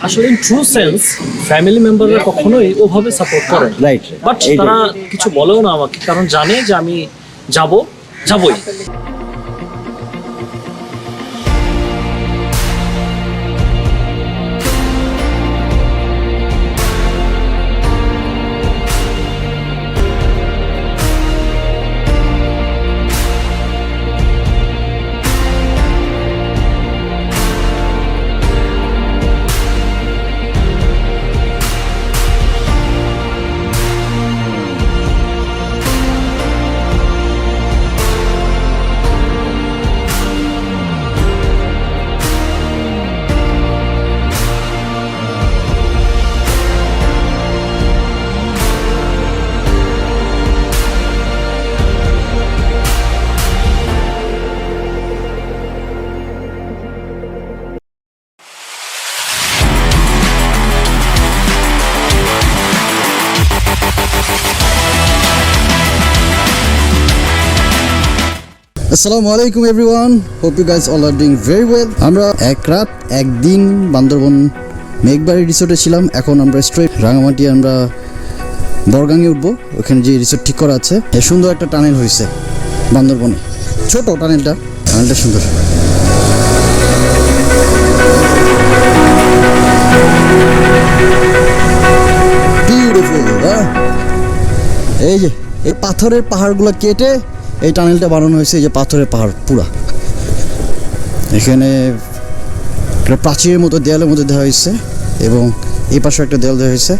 আসলে in true sense family মেম্বাররা কখনোই ওভাবে সাপোর্ট করে রাইট বাট তারা কিছু বলেও না আমাকে, কারণ জানে যে আমি যাবই। আসসালামু আলাইকুম everyone, hope you guys all are doing very well. আমরা এক রাত একদিন বান্দরবন মেঘবাড়ি রিসোর্টে ছিলাম। এখন আমরা স্ট্রেট রাঙামাটি আমরা বরগাঙে উঠবো। ওখানে যে রিসোর্ট ঠিক করা আছে, সুন্দর একটা টানেল হয়েছে বান্দরবনে। ছোট টানেলটা সুন্দর। বিউটিফুল। এই যে এই পাথরের পাহাড়গুলো কেটে এই টানেলটা বানানো হয়েছে। এই যে পাথরের পাহাড় পুরা, এখানে একটা প্রাচীরের মতো দেয়ালের মধ্যে দেওয়া হয়েছে এবং এই পাশে একটা দেয়াল দেওয়া হয়েছে।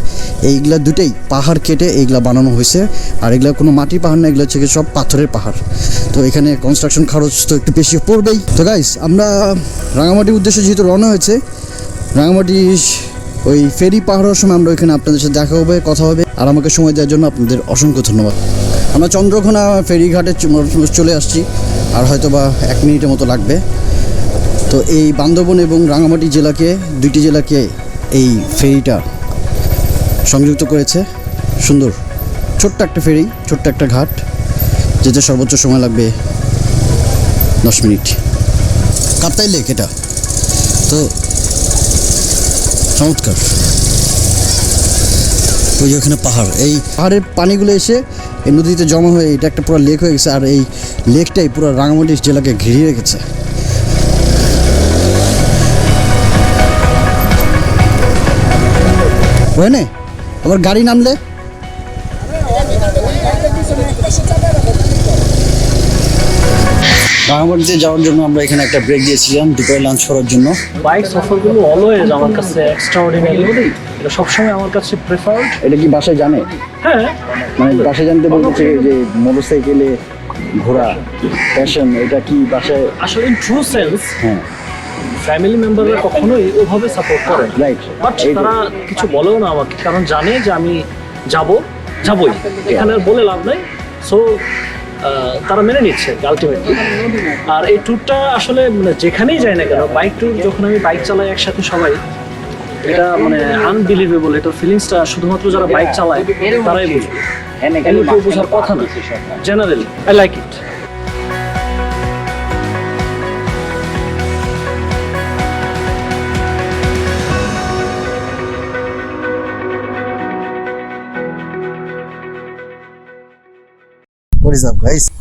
এইগুলা দুটেই পাহাড় কেটে এইগুলা বানানো হয়েছে। আর এগুলা কোনো মাটির পাহাড় না, এগুলো হচ্ছে সব পাথরের পাহাড়। তো এখানে কনস্ট্রাকশন খরচ তো একটু বেশি পড়বেই। তো গাইস, আমরা রাঙামাটির উদ্দেশ্যে যেহেতু রওনা হয়েছে, রাঙামাটি ওই ফেরি পাহাড়ের সময় আমরা ওইখানে আপনাদের সাথে দেখা হবে, কথা হবে। আর আমাকে সময় দেওয়ার জন্য আপনাদের অসংখ্য ধন্যবাদ। আমরা চন্দ্রকোনা ফেরিঘাটে চলে আসছি, আর হয়তো বা 1 মিনিটের মতো লাগবে। তো এই বান্দরবন এবং রাঙামাটি জেলাকে, দুইটি জেলাকে এই ফেরিটা সংযুক্ত করেছে। সুন্দর ছোট্ট একটা ফেরি, ছোট্ট একটা ঘাট, যেতে সর্বোচ্চ সময় লাগবে 10 মিনিট। কাপ্তাই লেক এটা, তো চমৎকার। ওই ওখানে পাহাড়, এই পাহাড়ের পানিগুলো এসে এই নদীতে জমা হয়ে এটা একটা পুরো লেক হয়ে গেছে। আর এই লেকটাই পুরো রাঙামাটি জেলাকে ঘিরে রেখেছে। ওখানে আবার গাড়ি নামলে রাঙামাটিতে যাওয়ার জন্য আমরা এখানে একটা ব্রেক দিয়েছিলাম দুপুরে লাঞ্চ করার জন্য। বাইক সফরগুলো অলওয়েজ আমার কাছে এক্সট্রাঅর্ডিনারি, এটা সবসময় আমার কাছে প্রেফার্ড। এটা কি বাসায় জানে? হ্যাঁ, মানে বাসায় জানতে বলছে যে মোটরসাইকেলে ঘোরা প্যাশন, এটা কি বাসায়? আসলে ইন ট্রু সেন্স হ্যাঁ, ফ্যামিলি মেম্বাররা কখনোই ওভাবে সাপোর্ট করে রাইট। বাট তারা কিছু বলেও না আমাকে, কারণ জানে যে আমি যাবই। এখানে আর বলে লাভ নাই। সো তারা মেনে নিচ্ছে আলটিমেটলি। আর এই ট্যুরটা আসলে মানে যেখানেই যাই না কেন, বাইক ট্যুর যখন আমি বাইক চালাই একসাথে সবাই, এটা মানে আনবিলিভেবল। এটার ফিলিংসটা শুধুমাত্র যারা বাইক চালায় তারাই বুঝবে, কেউ বোঝার কথা না। Generally I like it.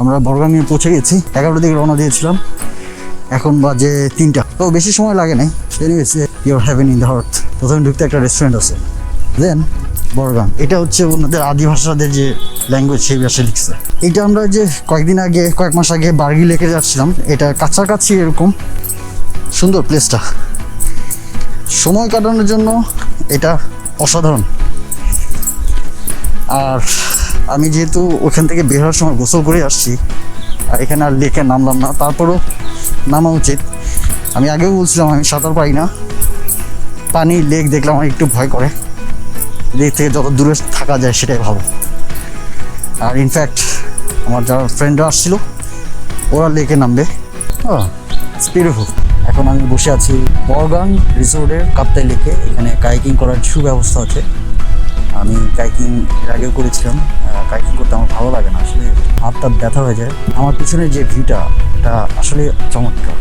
আমরা বরগাঙে পৌঁছে গেছি। 11টার দিকে রওনা দিয়েছিলাম, এখন বাজে 3টা। তো বেশি সময় লাগে নাই। Your haven in the heart. প্রথমে ঢুকতে একটা রেস্টুরেন্ট আছে, দেন বরগাং। এটা হচ্ছে ওনাদের আদি ভাষাদের যে ল্যাঙ্গুয়েজ, সেই ভাষায় লিখছে। এটা আমরা যে কয়েক মাস আগে বার্গি লেকে যাচ্ছিলাম, এটা কাছাকাছি এরকম সুন্দর প্লেসটা। সময় কাটানোর জন্য এটা অসাধারণ। আর আমি যেহেতু ওখান থেকে বের হওয়ার সময় গোসল করে আসছি, আর এখানে আর লেকে নামলাম না, তারপরও নামা উচিত। আমি আগেও বলছিলাম আমি সাঁতার পারি না, পানি লেক দেখলাম আমার একটু ভয় করে। লেক থেকে যত দূরে থাকা যায় সেটাই ভালো। আর ইনফ্যাক্ট আমার যারা ফ্রেন্ডরা আসছিল, ওরা লেকে নামবে। বিউটিফুল। এখন আমি বসে আছি বরগাং রিসোর্টের কাপ্তাই লেকে। এখানে কাইকিং করার সুব্যবস্থা আছে। আমি কাইকিং এর আগেও করেছিলাম। কাইকিং করতে আমার ভালো লাগে না, আসলে হাতটা ব্যথা হয়ে যায়। আমার পিছনে যে ভিউটা, এটা আসলে চমৎকার।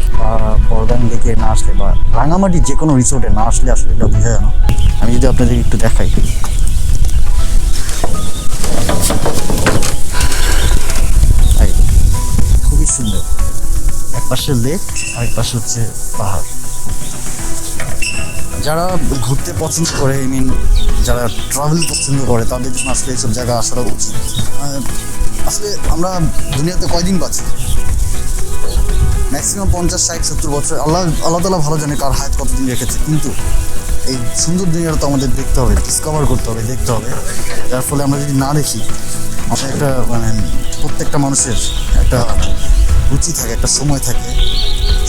বর্গাং লেকে না আসলে বা রাঙামাটি যে কোনো রিসোর্টে না আসলে আসলে এটা বোঝা যায় না। আমি যদি আপনাদের একটু দেখাই, খুবই সুন্দর। এক পাশে লেক, আরেক পাশে হচ্ছে পাহাড়। যারা ঘুরতে পছন্দ করে, আই মিন যারা ট্রাভেল পছন্দ করে, তাদের জন্য আসলে এইসব জায়গা আসাটা উচিত। আসলে আমরা দুনিয়াতে কয়দিন বাঁচি? ম্যাক্সিমাম 50, 60, 70 বছর। আল্লাহ তাআলা ভালো জানে কার হায়াত কতদিন রেখেছে, কিন্তু এই সুন্দর দুনিয়াটা তো আমাদের দেখতে হবে, ডিসকভার করতে হবে, দেখতে হবে। যার ফলে আমরা যদি না দেখি, আমরা একটা প্রত্যেকটা মানুষের একটা রুচি থাকে, একটা সময় থাকে।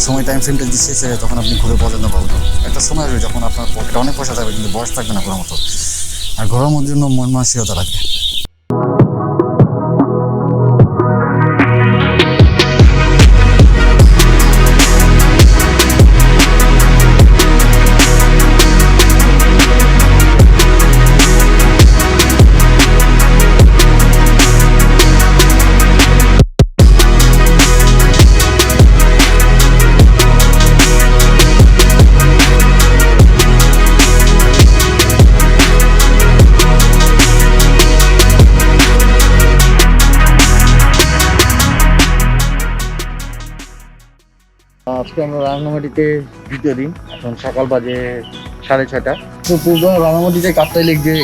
সময় টাইম ফ্রেমটা যদি শেষ হয়ে যায়, তখন আপনি ঘুরে পছন্দ পাবেন না। একটা সময় আসবে যখন আপনার পকেটে অনেক পয়সা থাকবে, কিন্তু বয়স থাকবে না ঘোরার মতো। আর ঘোরার মধ্যে জন্য মন মানসিকতা রাখবে। আজকে আমরা রাঙ্গামাটিতে দ্বিতীয় দিন, এখন সকাল বাজে 6:30। তো পুরো রাঙ্গামাটিতে কাপ্তাই লেক যে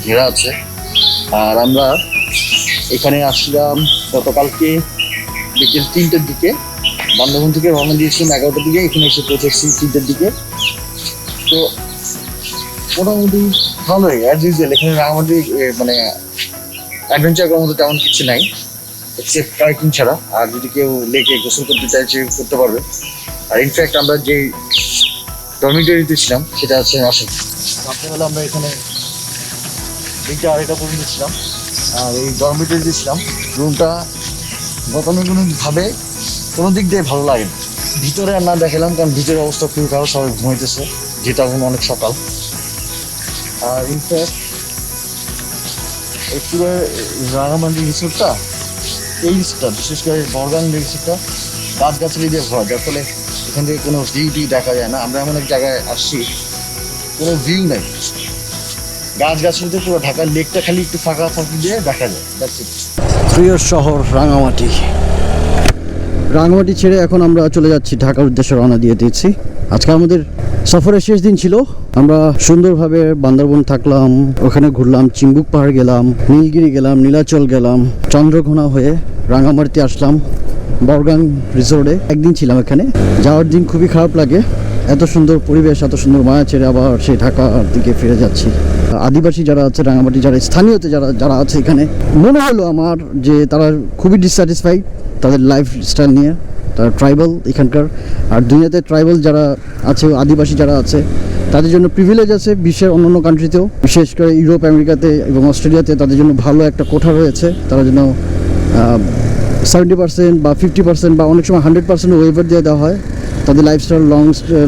ঘেরা আছে, আর আমরা এখানে আসলাম গতকালকে বিকেল 3টের দিকে। বান্দরবন থেকে রওনা দিয়েছিলাম 11টার দিকে, এখানে এসে পৌঁছেছি 3টের দিকে। তো মোটামুটি ভালোই, অ্যাজ ইউজুয়াল। এখানে রাঙ্গামাটি মানে অ্যাডভেঞ্চার করার মতো তেমন কিছু নাই, এক্সেপ্ট ট্রাইকিং ছাড়া। আর যদি কেউ লেকে গোসল করতে চাইছে, করতে পারবে। আর ইনফ্যাক্ট আমরা যে ডরমিটরিতে ছিলাম সেটা হচ্ছে রাত্রেবেলা আমরা এখানে 2টা-2:30 পর্যন্ত ছিলাম। আর এই ডরমিটরিতে ছিলাম। রুমটা গতানুগতিকভাবে কোনো দিক দিয়ে ভালো লাগে না। ভিতরে আর না দেখালাম, কারণ ভিতরের অবস্থা খুবই খারাপ, সবাই ঘুমাইতেছে, যেটা এখন অনেক সকাল। আর ইনফ্যাক্ট একটু রাঙামাটি রিসোর্টটা, এই রিসোর্টটা বিশেষ করে বর্গাং রিসোর্টটা গাছগাছালি দিয়ে ভরা, যার ফলে এখান থেকে কোনো ভিউ দেখা যায় না। আমরা এমন এক জায়গায় আসছি, কোনো ভিউ নেই, গাছগাছালিতে পুরো ঢাকা। লেকটা খালি একটু ফাঁকা ফাঁকি দিয়ে দেখা যায়। প্রিয় শহর রাঙামাটি। রাঙামাটি ছেড়ে এখন আমরা চলে যাচ্ছি ঢাকার উদ্দেশ্যে, রওনা দিয়ে দিয়েছি। আজকে আমাদের সফরের শেষ দিন ছিল। আমরা সুন্দরভাবে বান্দরবন থাকলাম, ওখানে ঘুরলাম, চিম্বুক পাহাড় গেলাম, নীলগিরি গেলাম, নীলাচল গেলাম, চন্দ্রঘোনা হয়ে রাঙামাটিতে আসলাম বর্গাং রিসোর্টে। একদিন ছিলাম এখানে। যাওয়ার দিন খুবই খারাপ লাগে, এত সুন্দর পরিবেশ, এত সুন্দর মায়া ছেড়ে আবার সেই ঢাকার দিকে ফিরে যাচ্ছি। আদিবাসী যারা আছে রাঙামাটি, যারা স্থানীয়তে যারা আছে এখানে, মনে হলো আমার যে তারা খুবই ডিসস্যাটিসফাইড তাদের লাইফস্টাইল নিয়ে। তারা ট্রাইবাল এখানকার। আর দুনিয়াতে ট্রাইবাল যারা আছে, আদিবাসী যারা আছে, তাদের জন্য প্রিভিলেজ আছে বিশ্বের অন্যান্য কান্ট্রিতেও, বিশেষ করে ইউরোপ, আমেরিকাতে এবং অস্ট্রেলিয়াতে তাদের জন্য ভালো একটা কোঠা রয়েছে। তারা যেন 70% বা 50% বা অনেক সময় 100% ওয়েভার দিয়ে দেওয়া হয়। তাদের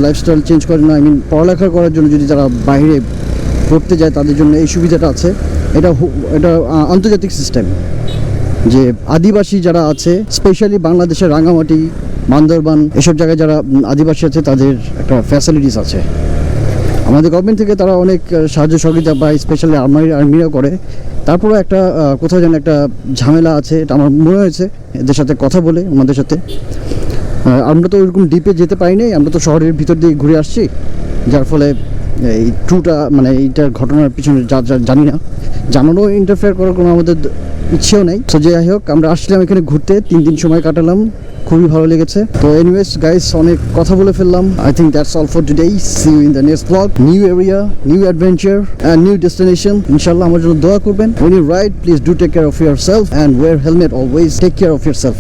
লাইফস্টাইল চেঞ্জ করে না। আই মিন পড়ালেখা করার জন্য যদি তারা বাইরে পড়তে যায়, তাদের জন্য এই সুবিধাটা আছে। এটা আন্তর্জাতিক সিস্টেম, যে আদিবাসী যারা আছে, স্পেশালি বাংলাদেশের রাঙামাটি, বান্দরবান, এসব জায়গায় যারা আদিবাসী আছে, তাদের একটা ফ্যাসিলিটিস আছে। আমাদের গভর্নমেন্ট থেকে তারা অনেক সাহায্য সহযোগিতা পায়, স্পেশালি আর্মিরা করে। তারপরে একটা কোথাও যেন একটা ঝামেলা আছে, এটা আমার মনে হয়েছে এদের সাথে কথা বলে। আমাদের সাথে আমরা তো ওইরকম ডিপে যেতে পারিনি, আমরা তো শহরের ভিতর দিয়ে ঘুরে আসছি, যার ফলে এই ট্রুটা মানে এইটার ঘটনার পিছনে জানি না, জানারও ইন্টারফেয়ার করার কোনো আমাদের ইচ্ছেও নেই। তো যাই হোক, আমরা আসলাম এখানে ঘুরতে, 3 দিন সময় কাটালাম, খুবই ভালো লেগেছে। তো এনিওয়েজ গাইস, অনেক কথা বলে ফেললাম। I think that's all for today. See you in the next blog. New area, new adventure and new destination. ইনশাআল্লাহ আমার জন্য দোয়া করবেন। When you ride, please do take care of yourself and wear helmet always. Take care of yourself.